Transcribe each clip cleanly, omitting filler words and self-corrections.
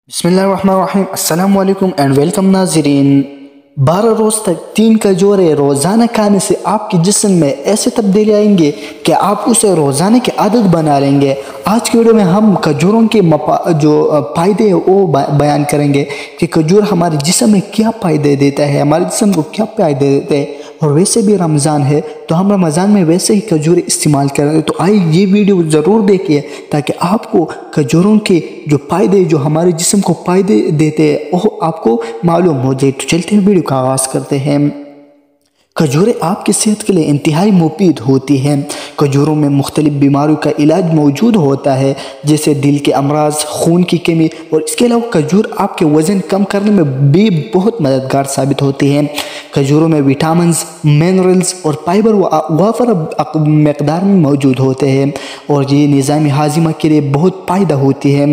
बिस्मिल्लाहिर्रहमानिर्रहीम। अस्सलाम वालेकुम एंड वेलकम नाज़रीन। 12 रोज़ तक 3 खजूरें रोज़ाना खाने से आपके जिस्म में ऐसे तब्दीली आएंगे कि आप उसे रोज़ाना की आदत बना लेंगे। आज की वीडियो में हम खजूरों के जो फ़ायदे हैं वो बयान करेंगे कि खजूर हमारे जिस्म में क्या फ़ायदे देता है, हमारे जिस्म को क्या फ़ायदे देते हैं। और वैसे भी रमज़ान है तो हम रमज़ान में वैसे ही खजूर इस्तेमाल करें। तो आइए ये वीडियो ज़रूर देखिए ताकि आपको खजूरों के जो फ़ायदे जो हमारे जिस्म को फ़ायदे देते हैं वो आपको मालूम हो जाए। तो चलते हैं वीडियो का आगाज़ करते हैं। खजूरें आपकी सेहत के लिए इंतहाई मुफीद होती हैं। खजूरों में मुख्तलिफ बीमारियों का इलाज मौजूद होता है जैसे दिल के अमराज, खून की कमी, और इसके अलावा खजूर आपके वज़न कम करने में भी बहुत मददगार साबित होती हैं। खजूरों में विटामिन्स, मिनरल्स और फाइबर वाफर मकदार में मौजूद होते हैं और ये निज़ामी हाजिमा के लिए बहुत फ़ायदा होती है।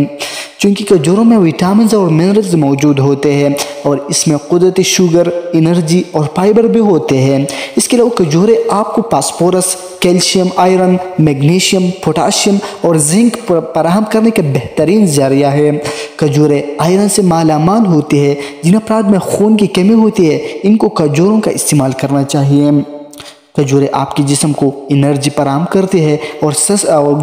चूँकि खजूरों में विटामिन्स और मिनरल्स मौजूद होते हैं और इसमें कुदरती शुगर, एनर्जी और फाइबर भी होते हैं। इसके अलावा खजूरें आपको phosphorus, calcium, iron, magnesium, potassium और जिंक फराहम करने का बेहतरीन ज़रिया है। खजूरें आयरन से मालामाल होती है। जिन अफराद में खून की कमी होती है इनको खजूरों का इस्तेमाल करना चाहिए। खजूरें आपके जिस्म को एनर्जी फराहम करती है और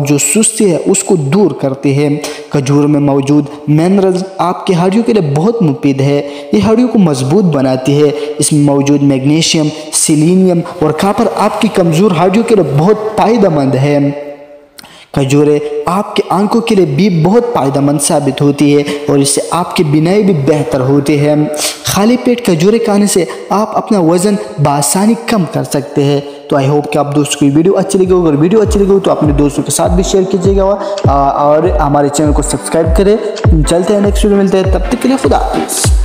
जो सुस्ती है उसको दूर करती है। खजूर में मौजूद मिनरल्स आपकी हड्डियों के लिए बहुत मुफीद है। ये हड्डियों को मजबूत बनाती है। इसमें मौजूद मैग्नीशियम, सेलेनियम और कॉपर आपकी कमज़ोर हड्डियों के लिए बहुत फ़ायदेमंद है। खजूरें आपके आंखों के लिए भी बहुत फ़ायदेमंद साबित होती है और इससे आपकी बीनाई भी बेहतर होती है। खाली पेट खजूरें खाने से आप अपना वज़न बआसानी कम कर सकते हैं। तो आई होप कि आप दोस्तों को वीडियो अच्छी लगी हो। अगर वीडियो अच्छी लगी हो तो अपने दोस्तों के साथ भी शेयर कीजिएगा और हमारे चैनल को सब्सक्राइब करें। चलते हैं नेक्स्ट वीडियो मिलते हैं, तब तक के लिए खुदा हाफिज़।